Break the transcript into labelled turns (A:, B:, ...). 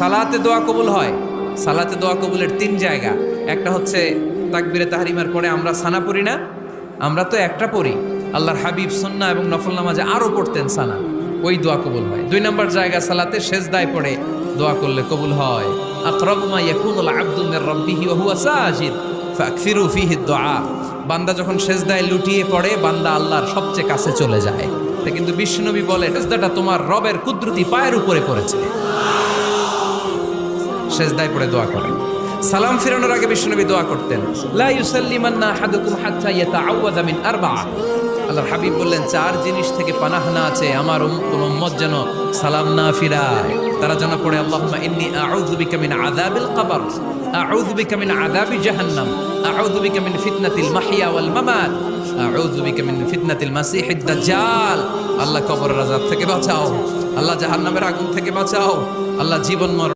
A: সালাতে দোয়া কবুল হয়। সালাতে দোয়া কবুলের তিন জায়গা। একটা হচ্ছে তাকবীরে তাহরিমার পরে আমরা সানা পড়ি না, আমরা তো একটা পড়ি, আল্লাহর হাবিব সুন্নাহ এবং নফল নামাজে আরো পড়তেন সানা, ওই দোয়া কবুল হয়। দুই নম্বর জায়গা সালাতে সেজদায় পড়ে দোয়া করলে কবুল হয়। আকরাবু মা ইয়াকুনুল আবদু মির রাব্বিহি ওয়া হুয়া সাজিদ ফাকসিরু ফীহি দুআ। বান্দা যখন সেজদায় লুটিয়ে পড়ে বান্দা আল্লাহর সবচেয়ে কাছে চলে যায়। তা কিন্তু বিশ্বনবী বলে সেজদাটা তোমার রবের কুদরতি পায়ের উপরে পড়েছে। সেজদায় পড়ে দোয়া করেন। সালাম ফিরানোর আগে বিশ্বনবী দোয়া করতেন, লা ইউসাল্লিমান্না আহাদুকুম হাত্তা ইয়াতাআওয়াযা মিন আরবা'a। আল্লাহর হাবিব বললেন, চার জিনিস থেকে পানাহ না আছে আমার কোন উম্মত যেন সালাম না ফিরায়। তারা যেন পড়ে, আল্লাহুম্মা ইন্নী আউযু বিকা মিন আযাবিল কবর, আউযু বিকা মিন আযাবি জাহান্নাম, আউযু বিকা মিন ফিতনাতিল মাহইয়া ওয়াল মামাত, আউযু বিকা মিন ফিতনাতিল মাসিহিদ দাজ্জাল। আল্লাহ কবরের আযাব থেকে বাঁচাও, আল্লাহ জাহান্নামের আগুন থেকে বাঁচাও, আল্লাহ জীবন